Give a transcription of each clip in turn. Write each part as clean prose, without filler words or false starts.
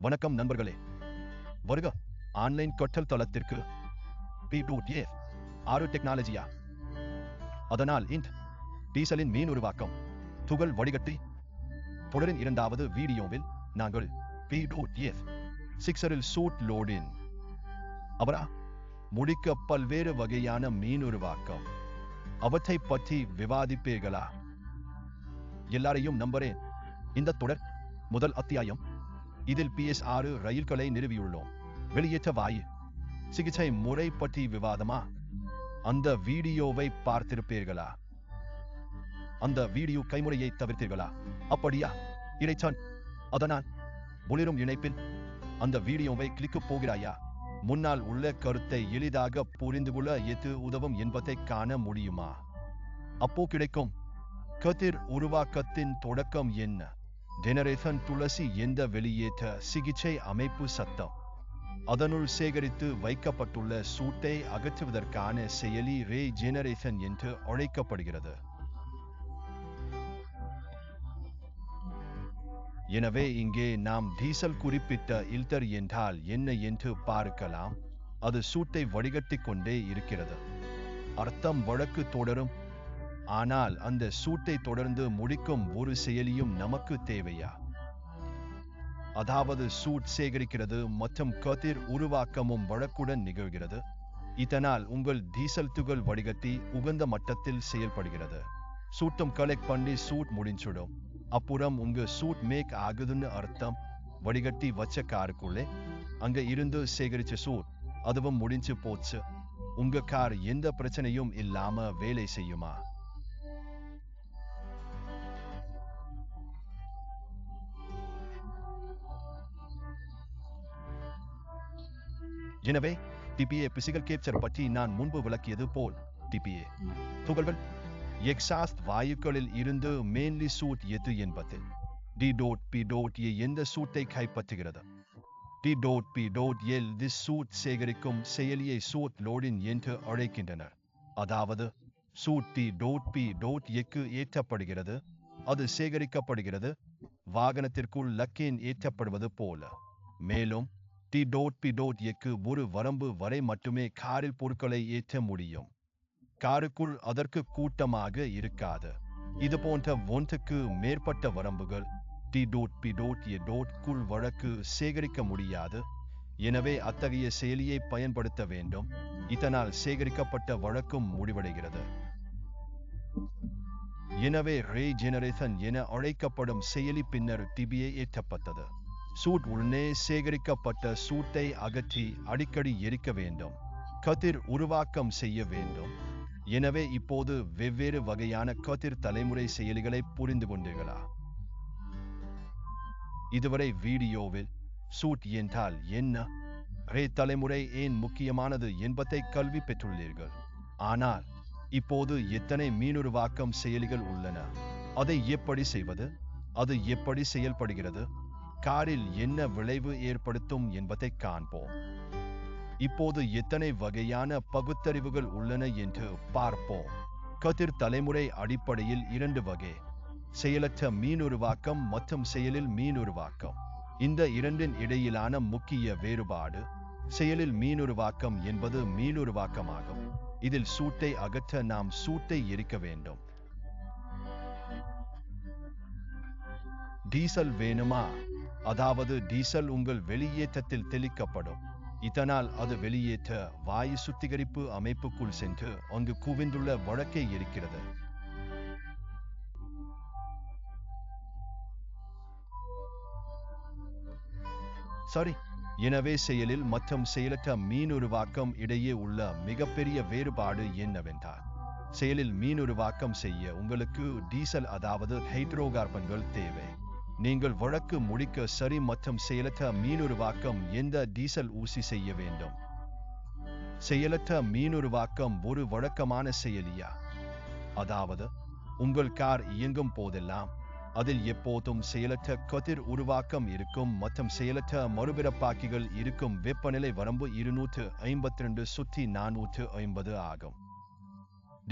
வணக்கம் நண்பர்களே, வருக ஆன்லைன் கற்றல் தளத்திற்கு. P2A ஆறு டெக்னாலஜியா. அதனால் டீசலின் மீன் உருவாக்கம் துகள் வடிகட்டி. தொடரின் இரண்டாவது வீடியோவில் நாங்கள் P2A 6 சூட் லோடின் அவரா முடிக்க பல்வேறு வகையான மீன் உருவாக்கம் அவற்றை பற்றி விவாதிப்பீர்களா? எல்லாரையும் நம்புறேன். இந்த தொடர் முதல் அத்தியாயம். இதில் PS6 ரயில்களை நிறுவியுள்ளோம். வெளியேற்ற வாயு சிகிச்சை முறை பற்றி விவாதமா? அந்த வீடியோவை பார்த்திருப்பீர்களா? அந்த வீடியோ கைமுறையை தவிர்த்தீர்களா? அப்படியா? இறைச்சான் அதனால் ஒளிரும் இணைப்பில் அந்த வீடியோவை கிளிக்கு போகிறாயா? முன்னால் உள்ள கருத்தை எளிதாக புரிந்துகொள்ள எது உதவும் என்பதை காண முடியுமா? அப்போ கிடைக்கும் கதிர் உருவாக்கத்தின் தொடக்கம் என்ன? ஜெனரேஷன் துளசி எந்த வெளியேற்ற சிகிச்சை அமைப்பு சத்தம் அதனுள் சேகரித்து வைக்கப்பட்டுள்ள சூட்டை அகற்றுவதற்கான செயலி ரீஜெனரேஷன் என்று அழைக்கப்படுகிறது. எனவே இங்கே நாம் டீசல் குறிப்பிட்ட இல்டர் என்றால் என்ன என்று பார்க்கலாம். அது சூட்டை வடிகட்டிக் கொண்டே இருக்கிறது. அர்த்தம் வழக்கு தொடரும். ஆனால் அந்த சூட்டை தொடர்ந்து முடிக்கும் ஒரு செயலியும் நமக்கு தேவையா? அதாவது சூட் சேகரிக்கிறது மற்றும் கதிர் உருவாக்கமும் வழக்குடன் நிகழ்கிறது. இதனால் உங்கள் டீசல் துகள் வடிகட்டி உகந்த மட்டத்தில் செயல்படுகிறது. சூட்டம் கலெக்ட் பண்ணி சூட் முடிஞ்சிடும். அப்புறம் உங்க சூட் மேக் ஆகுதுன்னு அர்த்தம். வடிகட்டி வச்ச காருக்குள்ளே அங்க இருந்து சேகரிச்ச சூட் அதுவும் முடிஞ்சு போச்சு. உங்க கார் எந்த பிரச்சனையும் இல்லாம வேலை செய்யுமா? எனவே டிபிஏ பிசிகல் கேப்சர் பற்றி நான் முன்பு விளக்கியது போல் டிபிஏ துகள்கள் எக்ஸாஸ்ட் வாயுக்களில் இருந்து மெயின்லி சூட் எது என்பது D.P.A எந்த சூட்டை கைப்பற்றுகிறது. D.P.L தி சூட் சேகரிக்கும் செயலியை சூட் லோடின் என்று அழைக்கின்றனர். அதாவது சூட் D.P.க்கு ஏற்றப்படுகிறது, அது சேகரிக்கப்படுகிறது, வாகனத்திற்குள் லக்கேன் ஏற்றப்படுவது போல. மேலும் D.P.க்கு ஒரு வரம்பு வரை மட்டுமே காரில் பொருட்களை ஏற்ற முடியும். காருக்குள் அதற்கு கூட்டமாக இருக்காது. இது போன்ற ஒன்றுக்கு மேற்பட்ட வரம்புகள் D.P.க்குள் வழக்கு சேகரிக்க முடியாது. எனவே அத்தகைய செயலியை பயன்படுத்த வேண்டும். இதனால் சேகரிக்கப்பட்ட வழக்கும் முடிவடைகிறது. எனவே ரீஜெனரேஷன் என அழைக்கப்படும் செயலி பின்னர் டிபிஏ ஏற்றப்பட்டது. சூட் உள்ளே சேகரிக்கப்பட்ட சூட்டை அகற்றி அடிக்கடி எரிக்க வேண்டும். கதிர் உருவாக்கம் செய்ய வேண்டும். எனவே இப்போது வெவ்வேறு வகையான கதிர் தலைமுறை செயலிகளை புரிந்து கொண்டீர்களா? இதுவரை வீடியோவில் சூட் என்றால் என்ன, ரே தலைமுறை ஏன் முக்கியமானது என்பதை கல்வி பெற்றுள்ளீர்கள். ஆனால் இப்போது எத்தனை மீனுருவாக்கம் செயலிகள் உள்ளன? அதை எப்படி செய்வது? அது எப்படி செயல்படுகிறது? காரில் என்ன விளைவு ஏற்படுத்தும் என்பதை காண்போம். இப்போது எத்தனை வகையான பகுத்தறிவுகள் உள்ளன என்று பார்ப்போம். கதிர் தலைமுறை அடிப்படையில் 2 வகை: செயலற்ற மீனுருவாக்கம் மற்றும் செயலில் மீனுருவாக்கம். இந்த இரண்டின் இடையிலான முக்கிய வேறுபாடு, செயலில் மீனுருவாக்கம் என்பது மீளுருவாக்கமாகும். இதில் சூட்டை அகற்ற நாம் சூட்டை எரிக்க வேண்டும். டீசல் வேணுமா? அதாவது டீசல் உங்கள் வெளியேற்றத்தில் தெளிக்கப்படும். இதனால் அது வெளியேற்ற வாயு சுத்திகரிப்பு அமைப்புக்குள் சென்று அங்கு குவிந்துள்ள வழக்கை எரிக்கிறது. சரி, எனவே செயலில் மற்றும் செயலற்ற மீனுருவாக்கம் இடையே உள்ள மிகப்பெரிய வேறுபாடு என்னவென்றால், செயலில் மீனுருவாக்கம் செய்ய உங்களுக்கு டீசல் அதாவது ஹைட்ரோகார்பன்கள் தேவை. நீங்கள் வழக்கு முடிக்க சரி மற்றும் செயலற்ற மீனுருவாக்கம் எந்த டீசல் ஊசி செய்ய வேண்டும். செயலற்ற மீனுருவாக்கம் ஒரு வழக்கமான செயலியா? அதாவது உங்கள் கார் இயங்கும் போதெல்லாம் அதில் எப்போதும் செயலற்ற கதிர் உருவாக்கம் இருக்கும் மற்றும் செயலற்ற மறுபிறப்பாக்கிகள் இருக்கும். வெப்பநிலை வரம்பு 252 சுற்றி 450 ஆகும்.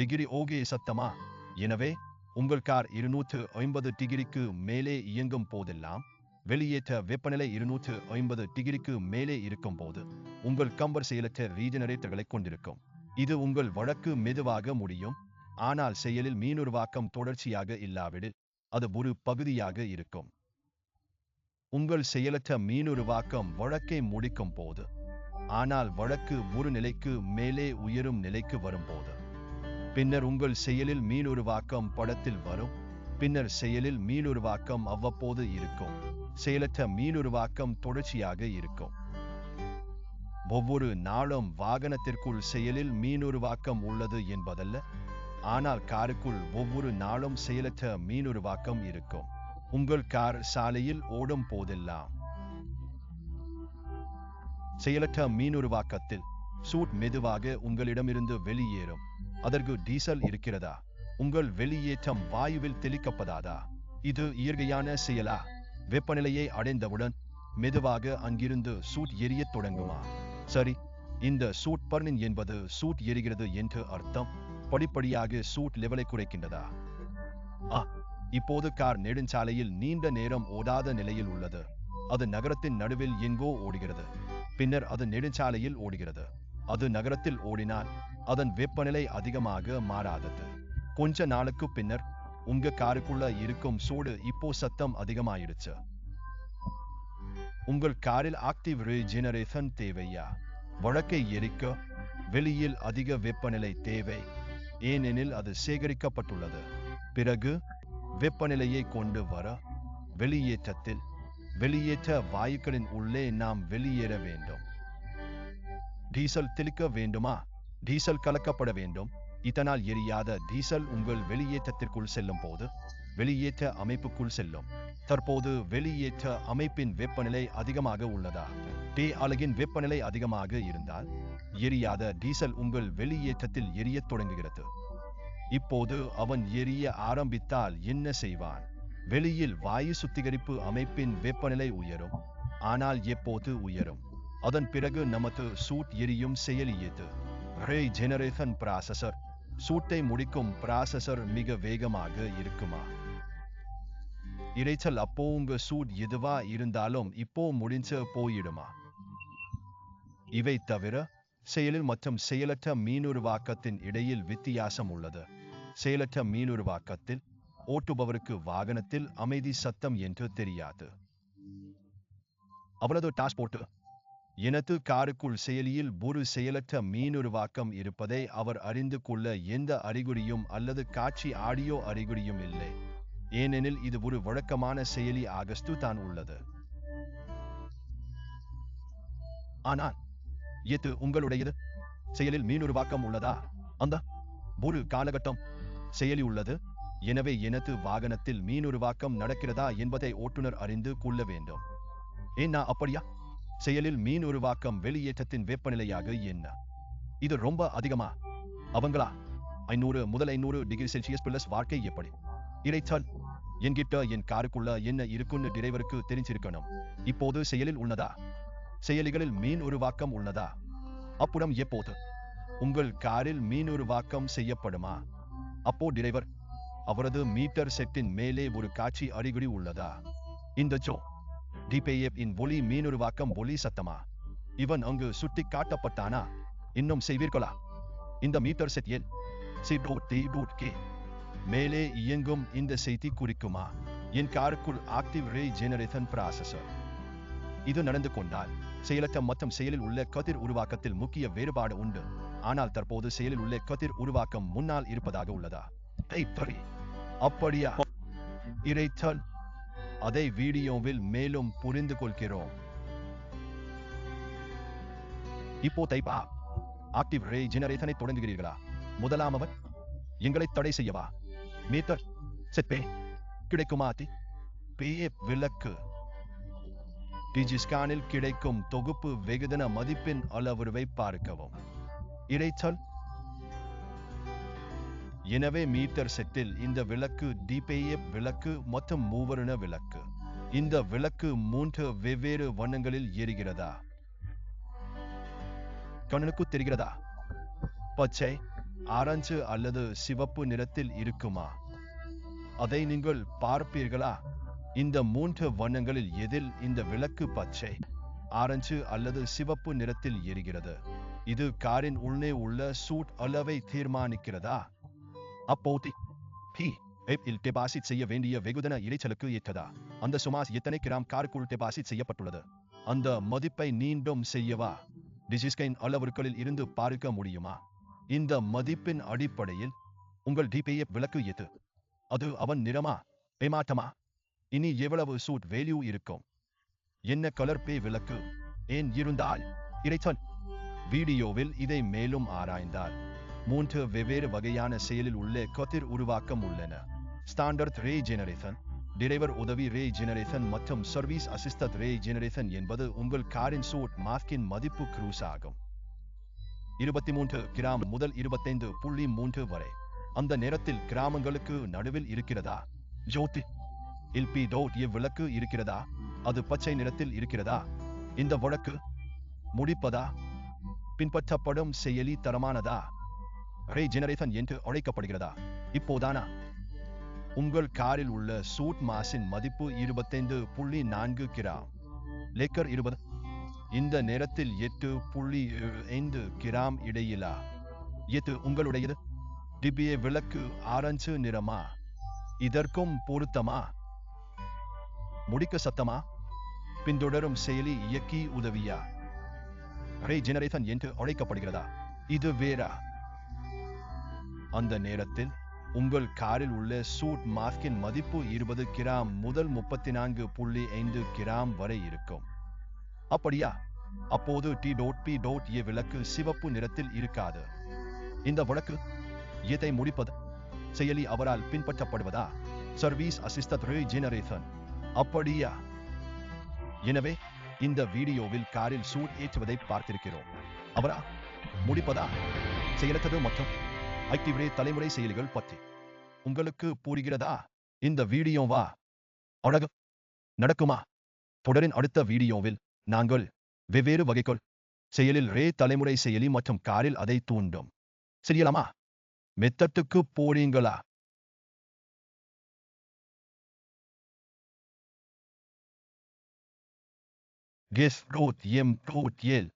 டிகிரி ஓகே சத்தமா? எனவே உங்கள் கார் 250 டிகிரிக்கு மேலே இயங்கும் போதெல்லாம் வெளியேற்ற வெப்பநிலை 250 டிகிரிக்கு மேலே இருக்கும்போது உங்கள் கம்பர் செயலற்ற ரீஜெனரேட்டர்களை கொண்டிருக்கும். இது உங்கள் வழக்கு மெதுவாக முடியும், ஆனால் செயலில் மீனுருவாக்கம் தொடர்ச்சியாக இல்லாவிடில் அது ஒரு பகுதியாக இருக்கும். உங்கள் செயலற்ற மீனுருவாக்கம் வழக்கை முடிக்கும் போது, ஆனால் வழக்கு ஒரு நிலைக்கு மேலே உயரும் நிலைக்கு வரும்போது, பின்னர் உங்கள் செயலில் மீனுருவாக்கம் படத்தில் வரும். பின்னர் செயலில் மீனுருவாக்கம் அவ்வப்போது இருக்கும். செயலற்ற மீனுருவாக்கம் தொடர்ச்சியாக இருக்கும். ஒவ்வொரு நாளும் வாகனத்திற்குள் செயலில் மீனுருவாக்கம் உள்ளது என்பதல்ல, ஆனால் காருக்குள் ஒவ்வொரு நாளும் செயலற்ற மீனுருவாக்கம் இருக்கும். உங்கள் கார் சாலையில் ஓடும் போதெல்லாம் செயலற்ற மீனுருவாக்கத்தில் சூட் மெதுவாக உங்களிடமிருந்து வெளியேறும். அதற்கு டீசல் இருக்கிறதா? உங்கள் வெளியேற்றம் வாயுவில் தெளிக்கப்படாதா? இது இயற்கையான செயலா? வெப்பநிலையை அடைந்தவுடன் மெதுவாக அங்கிருந்து சூட் எரியத் தொடங்குமா? சரி, இந்த சூட் பர்னிங் என்பது சூட் எரிகிறது என்று அர்த்தம். படிப்படியாக சூட் லெவலை குறைக்கின்றதா? இப்போது கார் நெடுஞ்சாலையில் நீண்ட நேரம் ஓடாத நிலையில் உள்ளது. அது நகரத்தின் நடுவில் எங்கோ ஓடுகிறது. பின்னர் அது நெடுஞ்சாலையில் ஓடுகிறது. அது நகரத்தில் ஓடினால் அதன் வெப்பநிலை அதிகமாக மாறாதது. கொஞ்ச நாளுக்கு பின்னர் உங்க காருக்குள்ள இருக்கும் சூடு இப்போ சத்தம் அதிகமாயிடுச்சு. உங்கள் காரில் ஆக்டிவ் ரீஜெனரேஷன் தேவையா? வழக்கை எரிக்க வெளியில் அதிக வெப்பநிலை தேவை, ஏனெனில் அது சேகரிக்கப்பட்டுள்ளது. பிறகு வெப்பநிலையை கொண்டு வர வெளியேற்றத்தில் வெளியேற்ற வாயுக்களின் உள்ளே நாம் வெளியேற வேண்டும். டீசல் தெளிக்க வேண்டுமா? டீசல் கலக்கப்பட வேண்டும். இதனால் எரியாத டீசல் உங்கள் வெளியேற்றத்திற்குள் செல்லும் போது வெளியேற்ற அமைப்புக்குள் செல்லும். தற்போது வெளியேற்ற அமைப்பின் வெப்பநிலை அதிகமாக உள்ளதா? டே அலகின் வெப்பநிலை அதிகமாக இருந்தால் எரியாத டீசல் உங்கள் வெளியேற்றத்தில் எரியத் தொடங்குகிறது. இப்போது அவன் எரிய ஆரம்பித்தால் என்ன செய்வான்? வெளியில் வாயு சுத்திகரிப்பு அமைப்பின் வெப்பநிலை உயரும். ஆனால் எப்போது உயரும்? அதன் பிறகு நமது சூட் எரியும் செயலியது. Regeneration processor. சூட்டை முடிக்கும் ப்ராசஸர் மிக வேகமாக இருக்குமா? இரைச்சல் அப்போ உங்க சூட் எதுவா இருந்தாலும் இப்போ முடிஞ்சு போயிடுமா? இவை தவிர செயலில் மற்றும் செயலற்ற மீனுருவாக்கத்தின் இடையில் வித்தியாசம் உள்ளது. செயலற்ற மீனுருவாக்கத்தில் ஓட்டுபவருக்கு வாகனத்தில் அமைதி சத்தம் என்று தெரியாது. அவ்வளவு டாஸ்போர்ட். எனது காருக்குள் செயலியில் ஒரு செயலற்ற மீனுருவாக்கம் இருப்பதை அவர் அறிந்து கொள்ள எந்த அறிகுறியும் அல்லது காட்சி ஆடியோ அறிகுறியும் இல்லை, ஏனெனில் இது ஒரு வழக்கமான செயலி ஆகஸ்டு தான் உள்ளது. ஆனால் எது உங்களுடையது? செயலில் மீனுருவாக்கம் உள்ளதா? அந்த ஒரு காலகட்டம் செயலி உள்ளது, எனவே எனது வாகனத்தில் மீனுருவாக்கம் நடக்கிறதா என்பதை ஓட்டுநர் அறிந்து கொள்ள வேண்டும். ஏன்னா அப்படியா? செயலில் மீனுருவாக்கம் வெளியேற்றத்தின் வெப்பநிலையாக என்ன? இது ரொம்ப அதிகமா? அவங்களா 500 முதல் 500 டிகிரி செல்சியஸ் பிளஸ் வாழ்க்கை எப்படி? இரைச்சல். என்கிட்ட என் காருக்குள்ள என்ன இருக்குன்னு டிரைவருக்கு தெரிஞ்சிருக்கணும். இப்போது செயலில் உள்ளதா? செயலிகளில் மீனுருவாக்கம் உள்ளதா? அப்புறம் எப்போது உங்கள் காரில் மீனுருவாக்கம் செய்யப்படுமா? அப்போ டிரைவர் அவரது மீட்டர் செட்டின் மேலே ஒரு காட்சி அறிகுறி உள்ளதா? இந்த டிபேஎப் இன் ஒலி மீனுருவாக்கம் ஒலி சத்தமா? இவன் அங்கு சுட்டி காட்டப்பட்டானா? இன்னும் செய்வீர்களா? இந்த மீட்டர் செட் எண் C.T.K மேலே இயங்கும் இந்த செய்தி குறிக்குமா? என் காருக்குள் ஆக்டிவ் ரீஜெனரேஷன் ப்ராசஸர். இது நடந்து கொண்டால் செயலற்ற மற்றும் செயலில் உள்ள கதிர் உருவாக்கத்தில் முக்கிய வேறுபாடு உண்டு. ஆனால் தற்போது செயலில் உள்ள கதிர் உருவாக்கம் முன்னால் இருப்பதாக உள்ளதா? அப்படியா? இரைச்சல். அதை வீடியோவில் மேலும் புரிந்து கொள்கிறோம். இப்போ தைப்பா ஆக்டிவ் ரீஜெனரேஷனை தொடங்குகிறீர்களா? முதலாமவர் எங்களை தடை செய்யவா? மீட்டர் செட் கிடைக்குமா? விளக்கு டிஜிஸ்கானில் கிடைக்கும் தொகுப்பு வெகுதன மதிப்பின் அளவுருவை பார்க்கவும். இரைச்சல். எனவே மீட்டர் செட்டில் இந்த விளக்கு டிபேஎப் விளக்கு மற்றும் மூவர்ண விளக்கு. இந்த விளக்கு 3 வெவ்வேறு வண்ணங்களில் எரிகிறதா? கண்ணுக்கு தெரிகிறதா? பச்சை, ஆரஞ்சு அல்லது சிவப்பு நிறத்தில் இருக்குமா? அதை நீங்கள் பார்ப்பீர்களா? இந்த 3 வண்ணங்களில் எதில் இந்த விளக்கு பச்சை, ஆரஞ்சு அல்லது சிவப்பு நிறத்தில் எரிகிறது? இது காரின் உள்ளே உள்ள சூட் அளவை தீர்மானிக்கிறதா? அப்போது பி இல் டெபாசிட் செய்ய வேண்டிய வெகுஜன இரைச்சலுக்கு ஏற்றதா? அந்த சுமார் எத்தனை கிராம் காருக்குள் டெபாசிட் செய்யப்பட்டுள்ளது? அந்த மதிப்பை மீண்டும் செய்யவா? டிஜிஸ்கைன் அளவுருக்களில் இருந்து பார்க்க முடியுமா? இந்த மதிப்பின் அடிப்படையில் உங்கள் டிபிஏ விளக்கு எது? அது அவன் நிறமா, ஏமாற்றமா? இனி எவ்வளவு சூட் வேல்யூ இருக்கும்? என்ன கலர் பே விளக்கு? ஏன் இருந்தால் இரைச்சல்? வீடியோவில் இதை மேலும் ஆராய்ந்தார். 3 வெவ்வேறு வகையான செயலில் உள்ள கதிர் உருவாக்கம் உள்ளன. ஸ்டாண்டர்ட் ரே ஜெனரேஷன், டிரைவர் உதவி ரே ஜெனரேஷன் மற்றும் சர்வீஸ் அசிஸ்டட் ரே ஜெனரேஷன் என்பது உங்கள் காரின் சூட் மாஸ்கின் மதிப்பு க்ரூஸ் ஆகும். 23 கிராம் முதல் 25.3 வரை. அந்த நேரத்தில் கிராமங்களுக்கு நடுவில் இருக்கிறதா? ஜோதி இல்பி டோட் விளக்கு இருக்கிறதா? அது பச்சை நிறத்தில் இருக்கிறதா? இந்த வழக்கு முடிப்பதா? பின்பற்றப்படும் செயலி தரமானதா? ரே ஜெனரேஷன் என்று அழைக்கப்படுகிறதா? இப்போதானா? உங்கள் காரில் உள்ள சூட் மாசின் மதிப்பு 25.4 கிராம். லேக்கர் 20. இந்த நேரத்தில் 8.5 கிராம் இடையிலா? எது உங்களுடையது? டிபிஏ விளக்கு ஆரஞ்சு நிறமா? இதற்கும் பொருத்தமா? முடிக்க சத்தமா? பின்தொடரும் செயலி இயக்கி உதவியா? ரே ஜெனரேஷன் என்று அழைக்கப்படுகிறதா? இது வேறா? அந்த நேரத்தில் உங்கள் காரில் உள்ள சூட் மாஸ்கின் மதிப்பு 20 கிராம் முதல் 34.5 கிராம் வரை இருக்கும். அப்படியா? அப்போது டி.பி. விளக்கு சிவப்பு நிறத்தில் இருக்காது. இந்த வழக்கு எதை முடிப்பது? செயலி அவரால் பின்பற்றப்படுவதா? சர்வீஸ் அசிஸ்டட் ரே ஜெனரேஷன். அப்படியா? எனவே இந்த வீடியோவில் காரில் சூட் ஏற்றுவதை பார்த்திருக்கிறோம். அவரா முடிப்பதா? செயலற்றது மற்றும் ஆக்டிவ் ரே தலைமுறை செயலிகள் பற்றி உங்களுக்கு புரிகிறதா? இந்த வீடியோவா அழகு நடக்குமா? தொடரின் அடுத்த வீடியோவில் நாங்கள் வெவ்வேறு வகைகள் செயலில் ரே தலைமுறை செயலி மற்றும் காரில் அதை தூண்டும் செய்யலாமா? மெத்தட்டுக்கு போறீங்களா? கெஸ் ரோட் எம் ரோட் எல்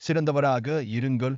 சிறந்தவராக இருங்கள்.